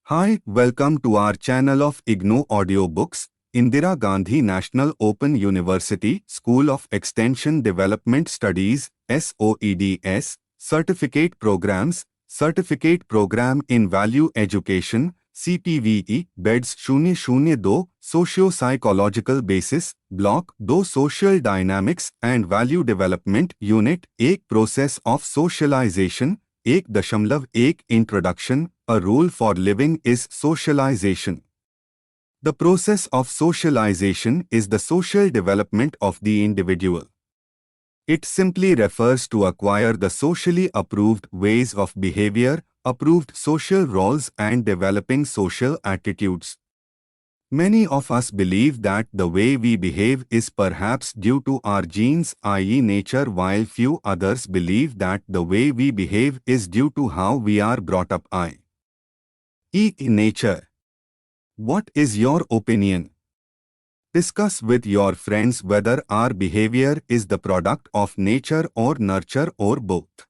Hi, welcome to our channel of IGNOU Audiobooks, Indira Gandhi National Open University School of Extension Development Studies, SOEDS, Certificate Programs, Certificate Program in Value Education, CPVE, Beds 002, Socio-Psychological Basis, Block-2 Social Dynamics and Value Development Unit-1 Process of Socialization, 1.1 Introduction. A rule for living is socialization. The process of socialization is the social development of the individual. It simply refers to acquire the socially approved ways of behavior, approved social roles and developing social attitudes. Many of us believe that the way we behave is perhaps due to our genes, i.e. nature, while few others believe that the way we behave is due to how we are brought up, i.e. nature. What is your opinion? Discuss with your friends whether our behavior is the product of nature or nurture or both.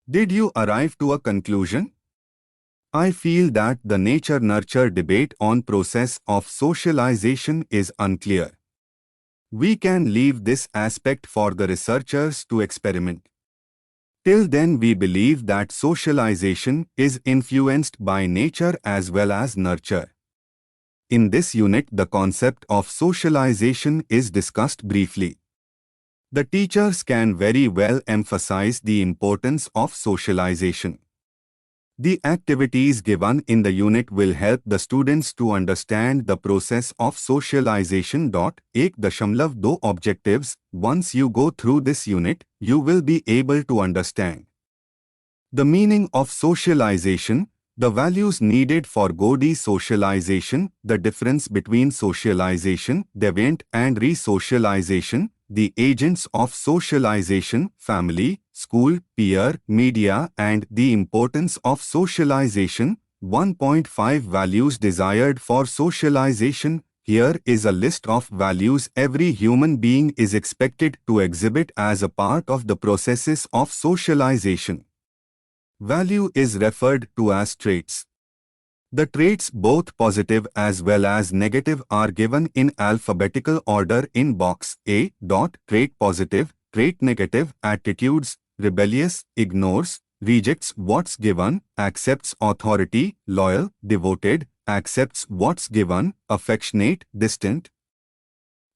Did you arrive to a conclusion? I feel that the nature-nurture debate on process of socialization is unclear. We can leave this aspect for the researchers to experiment. Till then, we believe that socialization is influenced by nature as well as nurture. In this unit, the concept of socialization is discussed briefly. The teachers can very well emphasize the importance of socialization. The activities given in the unit will help the students to understand the process of socialization. 1.2 Objectives. Once you go through this unit, you will be able to understand the meaning of socialization, the values needed for good socialization, the difference between socialization, deviant and re-socialization, the agents of socialization, family, school, peer, media, and the importance of socialization. 1.5 Values desired for socialization. Here is a list of values every human being is expected to exhibit as a part of the processes of socialization. Value is referred to as traits. The traits, both positive as well as negative, are given in alphabetical order in box A. Trait positive, trait negative, attitudes, rebellious, ignores, rejects what's given, accepts authority, loyal, devoted, accepts what's given, affectionate, distant,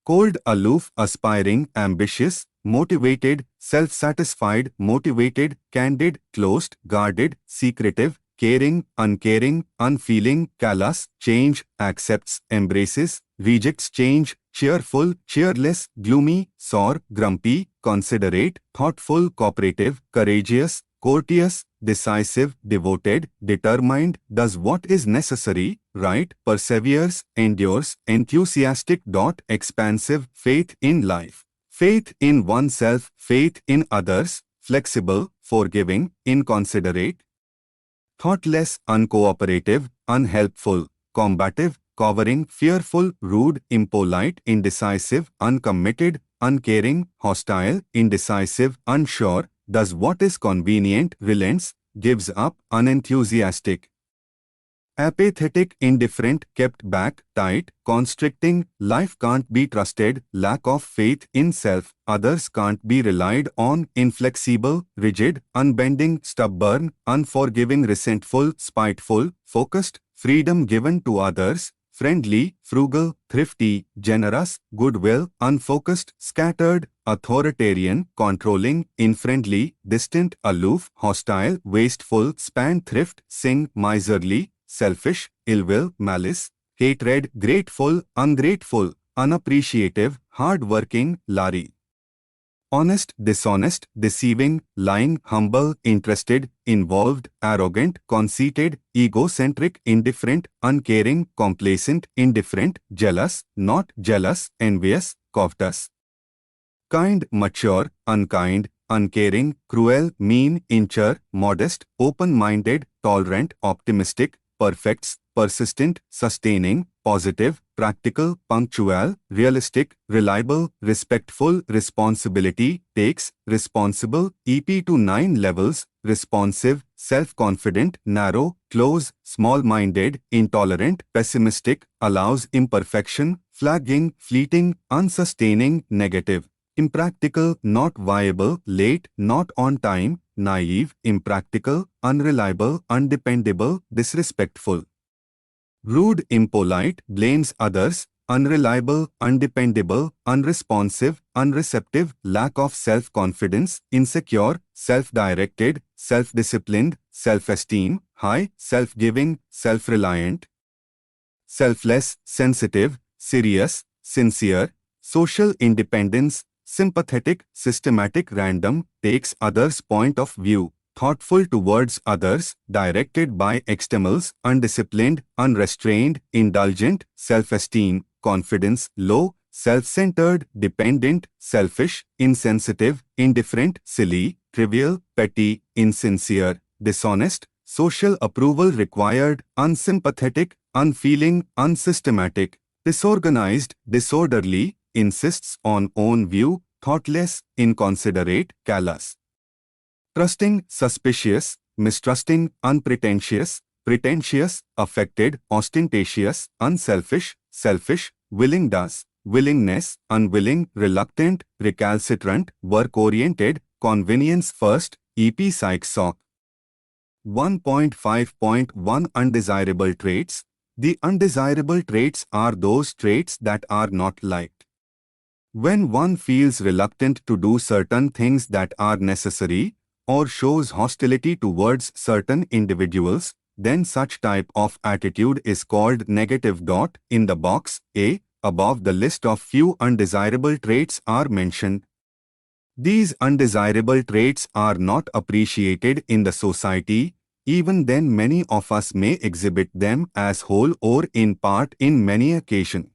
cold, aloof, aspiring, ambitious, motivated, self-satisfied, motivated, candid, closed, guarded, secretive, caring, uncaring, unfeeling, callous, change, accepts, embraces, rejects change, cheerful, cheerless, gloomy, sour, grumpy, considerate, thoughtful, cooperative, courageous, courteous, decisive, devoted, determined, does what is necessary, right, perseveres, endures, enthusiastic. Expansive, faith in life, faith in oneself, faith in others, flexible, forgiving, inconsiderate, thoughtless, uncooperative, unhelpful, combative, cowering, fearful, rude, impolite, indecisive, uncommitted, uncaring, hostile, indecisive, unsure, does what is convenient, relents, gives up, unenthusiastic, apathetic, indifferent, kept back, tight, constricting, life can't be trusted, lack of faith in self, others can't be relied on, inflexible, rigid, unbending, stubborn, unforgiving, resentful, spiteful, focused, freedom given to others, friendly, frugal, thrifty, generous, goodwill, unfocused, scattered, authoritarian, controlling, unfriendly, distant, aloof, hostile, wasteful, spendthrift, miserly, selfish, ill will, malice, hatred, grateful, ungrateful, unappreciative, hard-working, Lari, honest, dishonest, deceiving, lying, humble, interested, involved, arrogant, conceited, egocentric, indifferent, uncaring, complacent, indifferent, jealous, not jealous, envious, covetous, kind, mature, unkind, uncaring, cruel, mean, injure, modest, open-minded, tolerant, optimistic, perfects, persistent, sustaining, positive, practical, punctual, realistic, reliable, respectful, responsibility, takes, responsible, EP to 9 levels, responsive, self-confident, narrow, close, small-minded, intolerant, pessimistic, allows imperfection, flagging, fleeting, unsustaining, negative, impractical, not viable, late, not on time, naive, impractical, unreliable, undependable, disrespectful, rude, impolite, blames others, unreliable, undependable, unresponsive, unreceptive, lack of self-confidence, insecure, self-directed, self-disciplined, self-esteem, high, self-giving, self-reliant, selfless, sensitive, serious, sincere, social independence, sympathetic, systematic, random, takes others' point of view, thoughtful towards others, directed by externals, undisciplined, unrestrained, indulgent, self-esteem, confidence, low, self-centered, dependent, selfish, insensitive, indifferent, silly, trivial, petty, insincere, dishonest, social approval required, unsympathetic, unfeeling, unsystematic, disorganized, disorderly, insists on own view, thoughtless, inconsiderate, callous, trusting, suspicious, mistrusting, unpretentious, pretentious, affected, ostentatious, unselfish, selfish, willing does, willingness, unwilling, reluctant, recalcitrant, work-oriented, convenience first, EP Psych Soc. 1.5.1 Undesirable traits. The undesirable traits are those traits that are not liked. When one feels reluctant to do certain things that are necessary, or shows hostility towards certain individuals, then such type of attitude is called negative. In the box A, above the list of few undesirable traits are mentioned. These undesirable traits are not appreciated in the society. Even then many of us may exhibit them as whole or in part in many occasions.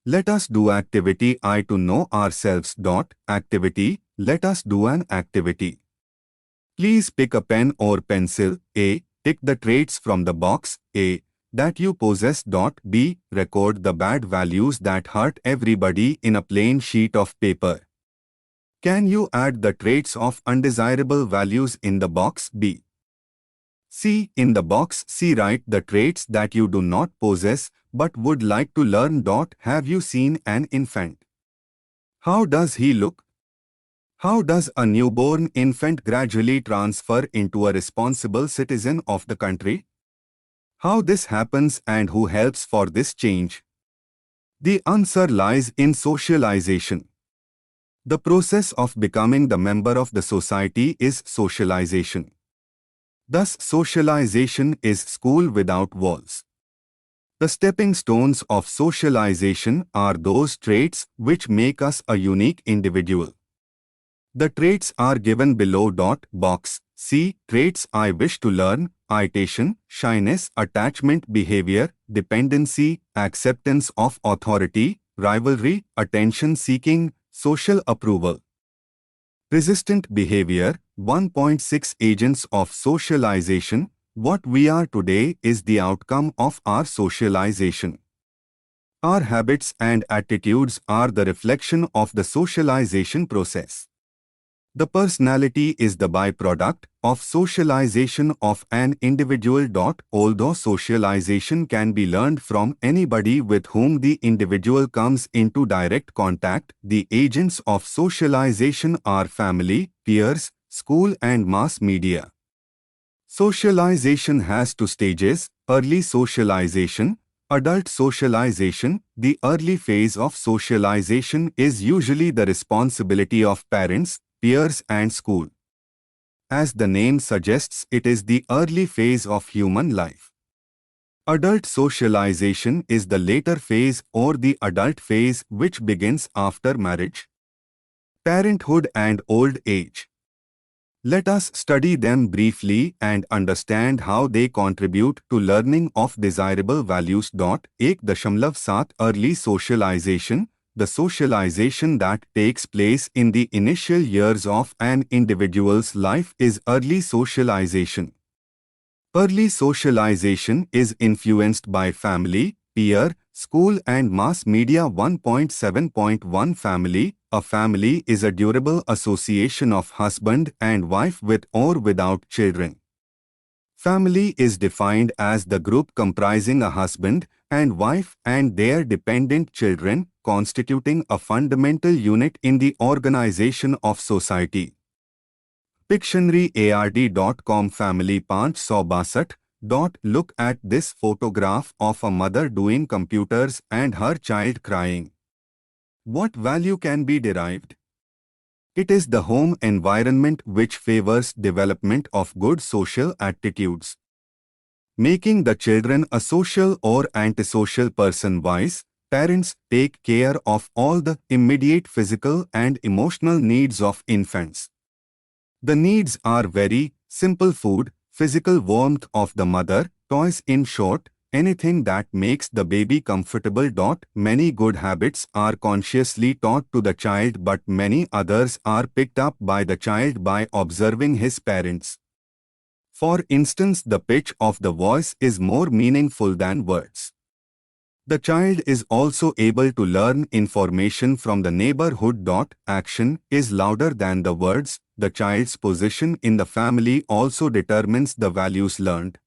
Let us do activity I to know ourselves. Activity, let us do an activity. Please pick a pen or pencil. A. Tick the traits from the box A that you possess. B. Record the bad values that hurt everybody in a plain sheet of paper. Can you add the traits of undesirable values in the box B? C. In the box C, write the traits that you do not possess but would like to learn. Have you seen an infant? How does he look? How does a newborn infant gradually transfer into a responsible citizen of the country? How this happens and who helps for this change? The answer lies in socialization. The process of becoming the member of the society is socialization. Thus, socialization is school without walls. The stepping stones of socialization are those traits which make us a unique individual. The traits are given below. Box C. Traits I wish to learn: irritation, shyness, attachment behavior, dependency, acceptance of authority, rivalry, attention-seeking, social approval. Resistant behavior. 1.6 Agents of socialization. What we are today is the outcome of our socialization. Our habits and attitudes are the reflection of the socialization process. The personality is the byproduct of socialization of an individual. Although socialization can be learned from anybody with whom the individual comes into direct contact, the agents of socialization are family, peers, school and mass media. Socialization has two stages: early socialization, adult socialization. The early phase of socialization is usually the responsibility of parents, peers and school. As the name suggests, it is the early phase of human life. Adult socialization is the later phase or the adult phase which begins after marriage, parenthood and old age. Let us study them briefly and understand how they contribute to learning of desirable values. 1.7 Early socialization. The socialization that takes place in the initial years of an individual's life is early socialization. Early socialization is influenced by family, peer, School and Mass Media 1.7.1 Family. A family is a durable association of husband and wife with or without children. Family is defined as the group comprising a husband and wife and their dependent children, constituting a fundamental unit in the organization of society. Pictionary.ard.com Family 562. Look at this photograph of a mother doing computers and her child crying. What value can be derived? It is the home environment which favors development of good social attitudes. Making the children a social or antisocial person wise, parents take care of all the immediate physical and emotional needs of infants. The needs are very simple: food, physical warmth of the mother, toys, in short, anything that makes the baby comfortable. Many good habits are consciously taught to the child, but many others are picked up by the child by observing his parents. For instance, the pitch of the voice is more meaningful than words. The child is also able to learn information from the neighborhood. Action is louder than the words. The child's position in the family also determines the values learned.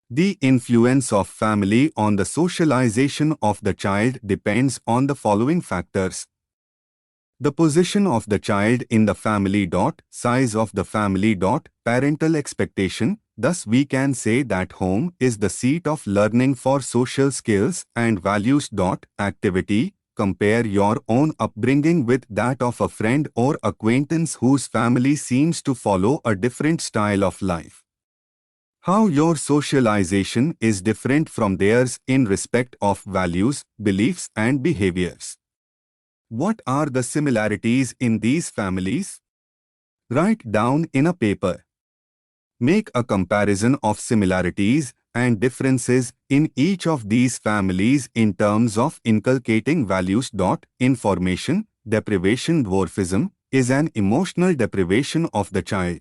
The influence of family on the socialization of the child depends on the following factors. The position of the child in the family. Size of the family. Parental expectation. Thus we can say that home is the seat of learning for social skills and values. Activity. Compare your own upbringing with that of a friend or acquaintance whose family seems to follow a different style of life. How your socialization is different from theirs in respect of values, beliefs and behaviors. What are the similarities in these families? Write down in a paper. Make a comparison of similarities and differences in each of these families in terms of inculcating values. Information deprivation. Dwarfism is an emotional deprivation of the child.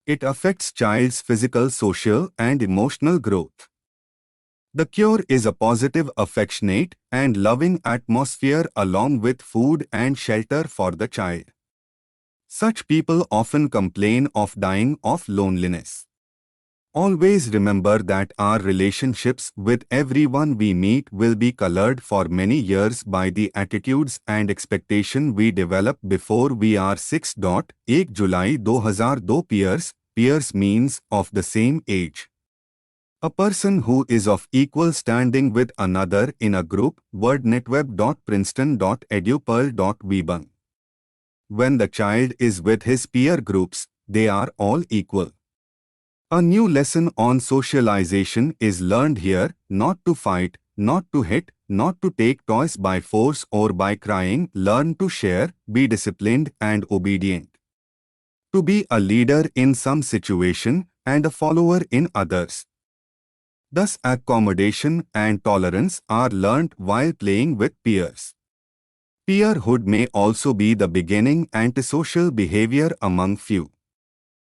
It affects child's physical, social, and emotional growth. The cure is a positive, affectionate, and loving atmosphere along with food and shelter for the child. Such people often complain of dying of loneliness. Always remember that our relationships with everyone we meet will be colored for many years by the attitudes and expectation we develop before we are 6. 1 July 2002 Peers means of the same age. A person who is of equal standing with another in a group. wordnetweb.princeton.edu.pearl.vbung. When the child is with his peer groups, they are all equal. A new lesson on socialization is learned here: not to fight, not to hit, not to take toys by force or by crying. Learn to share, be disciplined and obedient. To be a leader in some situation and a follower in others. Thus, accommodation and tolerance are learnt while playing with peers. Peerhood may also be the beginning antisocial behavior among few.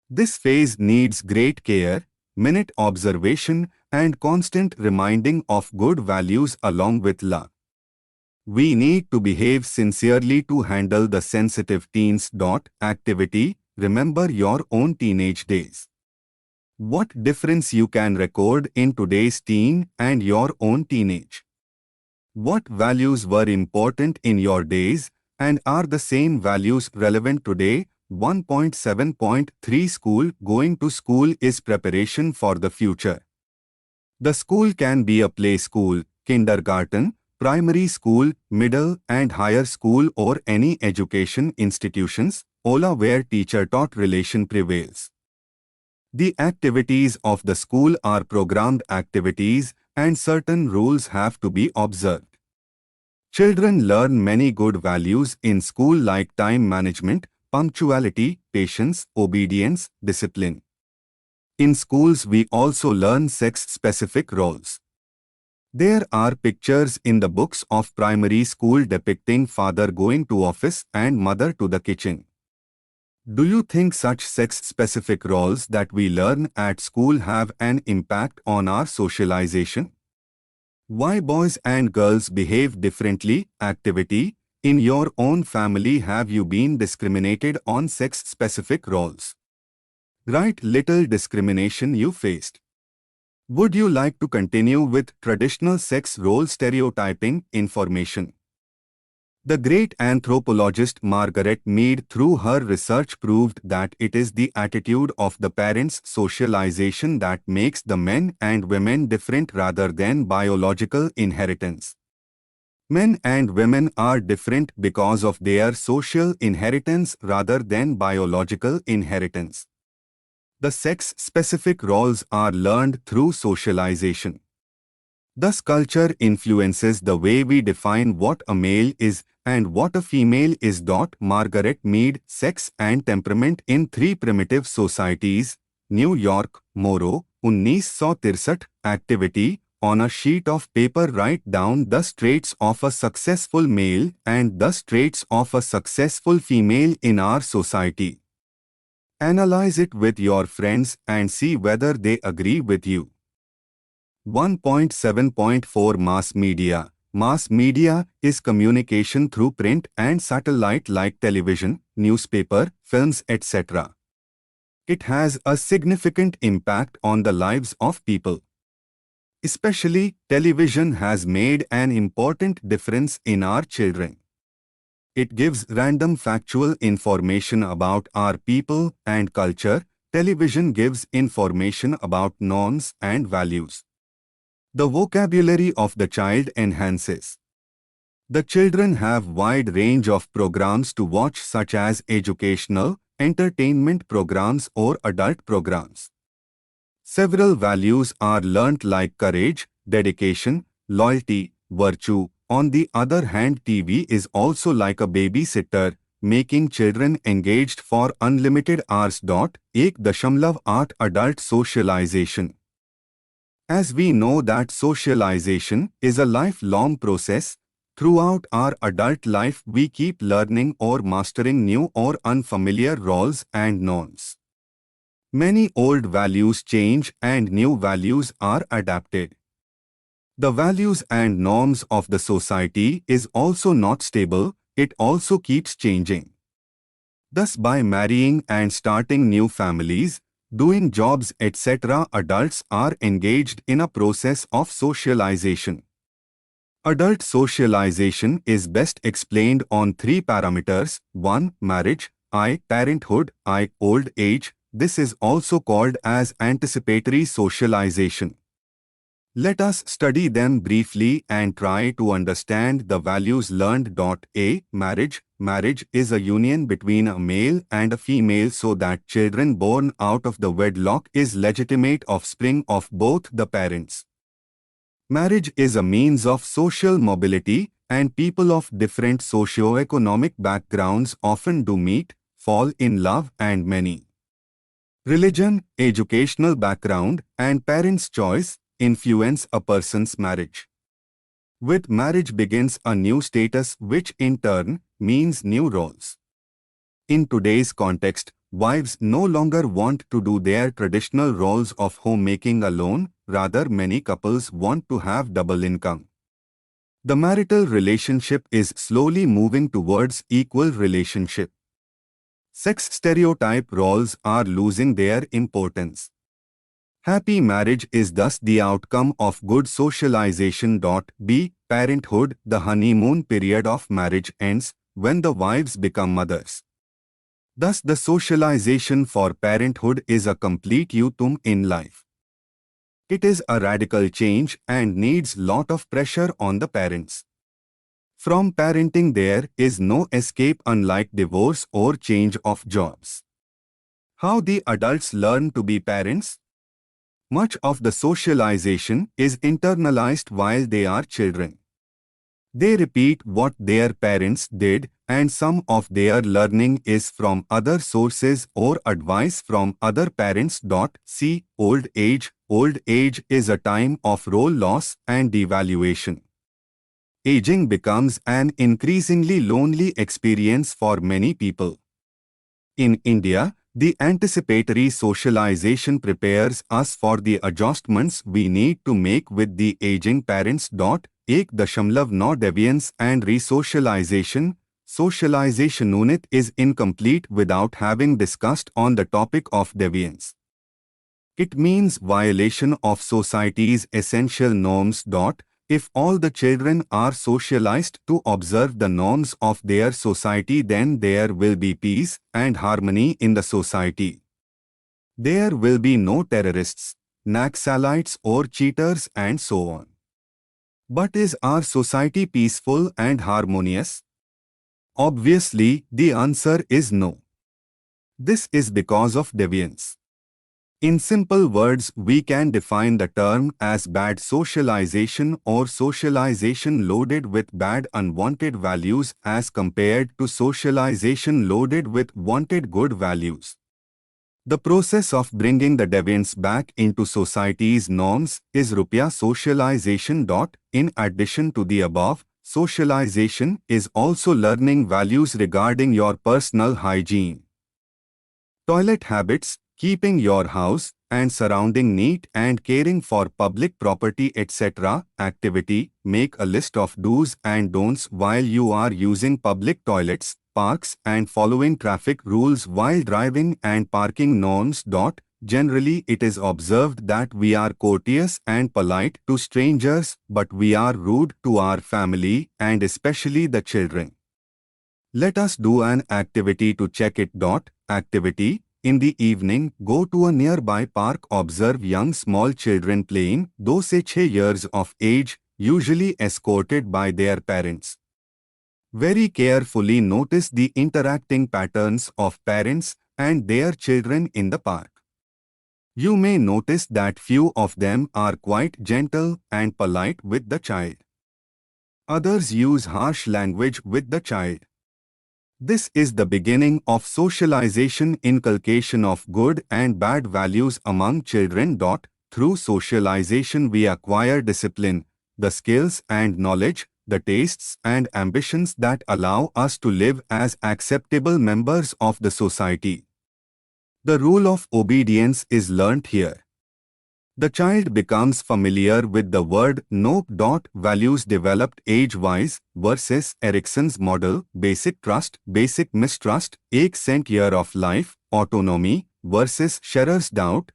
This phase needs great care, minute observation, and constant reminding of good values along with love. We need to behave sincerely to handle the sensitive teens. Activity. Remember your own teenage days. What difference you can record in today's teen and your own teenage? What values were important in your days, and are the same values relevant today? 1.7.3 School. Going to school is preparation for the future. The school can be a play school, kindergarten, primary school, middle and higher school, or any education institutions, where teacher-taught relation prevails. The activities of the school are programmed activities, and certain rules have to be observed. Children learn many good values in school like time management, punctuality, patience, obedience, discipline. In schools we also learn sex-specific roles. There are pictures in the books of primary school depicting father going to office and mother to the kitchen. Do you think such sex-specific roles that we learn at school have an impact on our socialization? Why boys and girls behave differently. Activity. In your own family, have you been discriminated on sex-specific roles? Write little discrimination you faced. Would you like to continue with traditional sex role stereotyping? Information. The great anthropologist Margaret Mead, through her research, proved that it is the attitude of the parents' socialization that makes the men and women different rather than biological inheritance. Men and women are different because of their social inheritance rather than biological inheritance. The sex-specific roles are learned through socialization. Thus, culture influences the way we define what a male is and what a female is. Margaret Mead, Sex and Temperament in Three Primitive Societies, New York, Morrow, 1963. Activity. On a sheet of paper, write down the traits of a successful male and the traits of a successful female in our society. Analyze it with your friends and see whether they agree with you. 1.7.4 Mass media. Mass media is communication through print and satellite like television, newspaper, films, etc. It has a significant impact on the lives of people. Especially, television has made an important difference in our children. It gives random factual information about our people and culture. Television gives information about norms and values. The vocabulary of the child enhances. The children have wide range of programs to watch, such as educational, entertainment programs or adult programs. Several values are learnt like courage, dedication, loyalty, virtue. On the other hand, TV is also like a babysitter, making children engaged for unlimited hours. 1.8 Adult socialization. As we know that socialization is a lifelong process, throughout our adult life we keep learning or mastering new or unfamiliar roles and norms. Many old values change and new values are adapted. The values and norms of the society is also not stable, it also keeps changing. Thus, by marrying and starting new families, doing jobs, etc., adults are engaged in a process of socialization. Adult socialization is best explained on three parameters: 1. Marriage, I. Parenthood, I. Old age. This is also called as anticipatory socialization. Let us study them briefly and try to understand the values learned. A. Marriage. Marriage is a union between a male and a female so that children born out of the wedlock is legitimate offspring of both the parents. Marriage is a means of social mobility, and people of different socio-economic backgrounds often do meet, fall in love, and many. Religion, educational background, and parents' choice influence a person's marriage. With marriage begins a new status, which in turn means new roles. In today's context, wives no longer want to do their traditional roles of homemaking alone, rather many couples want to have double income. The marital relationship is slowly moving towards equal relationship. Sex stereotype roles are losing their importance. Happy marriage is thus the outcome of good socialization. B. Parenthood. The honeymoon period of marriage ends when the wives become mothers. Thus, the socialization for parenthood is a complete U-turn in life. It is a radical change and needs lot of pressure on the parents. From parenting there is no escape, unlike divorce or change of jobs. How the adults learn to be parents? Much of the socialization is internalized while they are children. They repeat what their parents did, and some of their learning is from other sources or advice from other parents. C. Old age. Old age is a time of role loss and devaluation. Aging becomes an increasingly lonely experience for many people. In India, The anticipatory socialization prepares us for the adjustments we need to make with the aging parents. 1.9 Deviance and resocialization. Socialization unit is incomplete without having discussed on the topic of deviance. It means violation of society's essential norms. If all the children are socialized to observe the norms of their society, then there will be peace and harmony in the society. There will be no terrorists, Naxalites or cheaters and so on. But is our society peaceful and harmonious? Obviously, the answer is no. This is because of deviance. In simple words, we can define the term as bad socialization or socialization loaded with bad unwanted values as compared to socialization loaded with wanted good values. The process of bringing the deviance back into society's norms is Rupiah socialization. In addition to the above, socialization is also learning values regarding your personal hygiene, toilet habits, keeping your house and surrounding neat and caring for public property, etc. Activity: make a list of do's and don'ts while you are using public toilets, parks and following traffic rules while driving and parking norms. Generally, it is observed that we are courteous and polite to strangers, but we are rude to our family and especially the children. Let us do an activity to check it. Activity: in the evening, go to a nearby park, observe young small children playing, 2 to 6 years of age, usually escorted by their parents. Very carefully notice the interacting patterns of parents and their children in the park. You may notice that few of them are quite gentle and polite with the child. Others use harsh language with the child. This is the beginning of socialization, inculcation of good and bad values among children. Through socialization we acquire discipline, the skills and knowledge, the tastes and ambitions that allow us to live as acceptable members of the society. The rule of obedience is learnt here. The child becomes familiar with the word no. Values developed age-wise versus Erickson's model: basic trust, basic mistrust, 1 year of life, autonomy versus Scherer's doubt,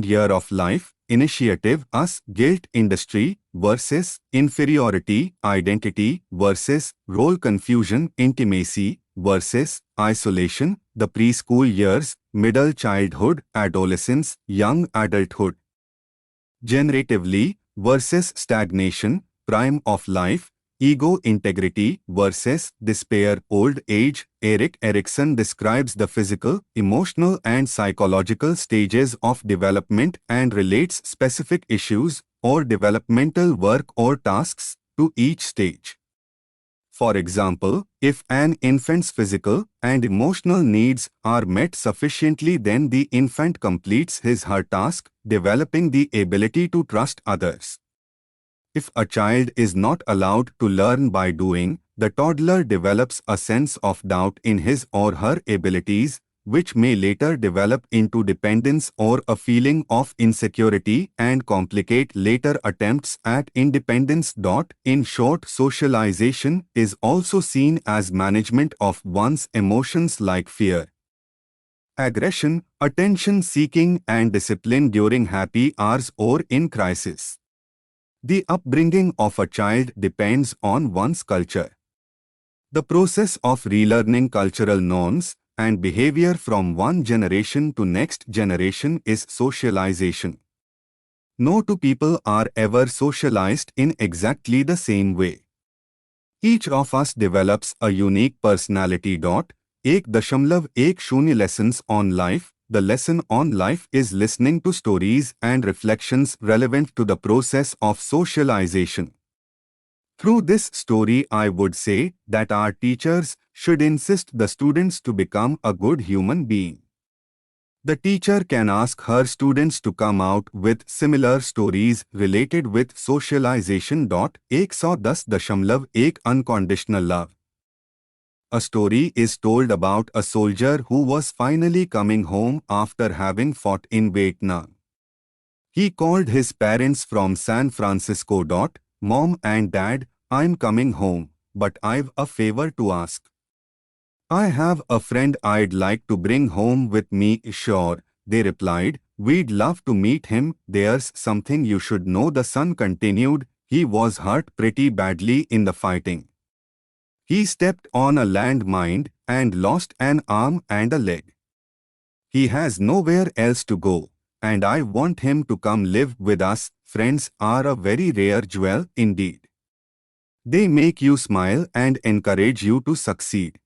year of life, initiative, us, guilt, industry versus inferiority, identity versus role, confusion, intimacy versus isolation, the preschool years, middle childhood, adolescence, young adulthood. Generatively versus stagnation, prime of life, ego, integrity versus despair, old age. Erik Erikson describes the physical, emotional and psychological stages of development and relates specific issues or developmental work or tasks to each stage. For example, if an infant's physical and emotional needs are met sufficiently, then the infant completes his/her task, developing the ability to trust others. If a child is not allowed to learn by doing, the toddler develops a sense of doubt in his or her abilities, which may later develop into dependence or a feeling of insecurity and complicate later attempts at independence. In short, socialization is also seen as management of one's emotions like fear, aggression, attention-seeking and discipline during happy hours or in crisis. The upbringing of a child depends on one's culture. The process of relearning cultural norms and behavior from one generation to next generation is socialization. No two people are ever socialized in exactly the same way. Each of us develops a unique personality. 1.10 Lessons on life. The lesson on life is listening to stories and reflections relevant to the process of socialization. Through this story, I would say that our teachers should insist the students to become a good human being. The teacher can ask her students to come out with similar stories related with socialization. 110 Unconditional love. a story is told about a soldier who was finally coming home after having fought in Vietnam. He called his parents from San Francisco. Mom and Dad, I'm coming home, but I've a favor to ask. I have a friend I'd like to bring home with me. Sure, they replied. We'd love to meet him. There's something you should know, the son continued. He was hurt pretty badly in the fighting. He stepped on a landmine and lost an arm and a leg. He has nowhere else to go, and I want him to come live with us. Friends are a very rare jewel indeed. They make you smile and encourage you to succeed.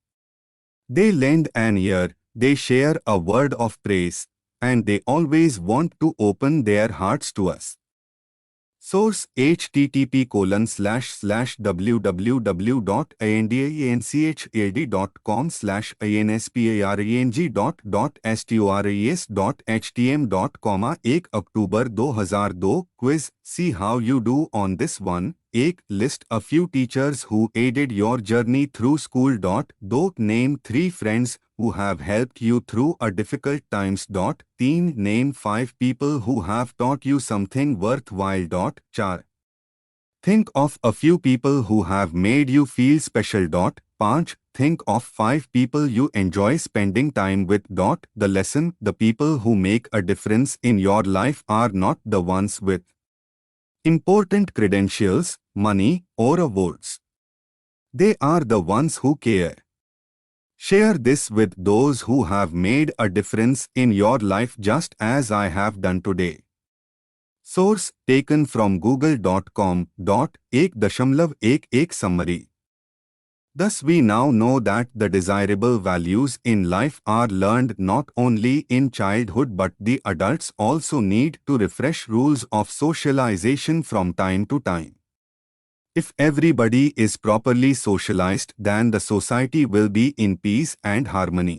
They lend an ear, they share a word of praise, and they always want to open their hearts to us. Source: http://www.indsparang.stores.htm.com 1 October 2002 Quiz: See how you do on this one. 1. List a few teachers who aided your journey through school. 2. Name 3 friends who have helped you through a difficult times. 3. Name 5 people who have taught you something worthwhile. 4. Think of a few people who have made you feel special. 5. Think of 5 people you enjoy spending time with. The lesson: the people who make a difference in your life are not the ones with important credentials, money, or awards. They are the ones who care. Share this with those who have made a difference in your life just as I have done today. Source: taken from google.com. 1.11 Summary. Thus we now know that the desirable values in life are learned not only in childhood, but the adults also need to refresh rules of socialization from time to time. If everybody is properly socialized, then the society will be in peace and harmony.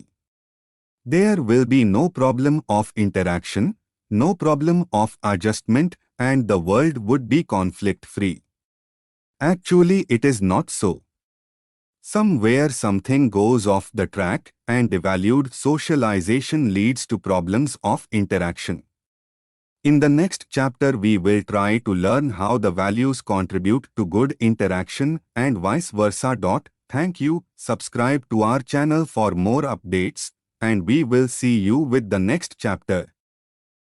There will be no problem of interaction, no problem of adjustment, and the world would be conflict-free. Actually, it is not so. Somewhere something goes off the track, and devalued socialization leads to problems of interaction. In the next chapter, we will try to learn how the values contribute to good interaction and vice versa. Thank you. Subscribe to our channel for more updates, and we will see you with the next chapter.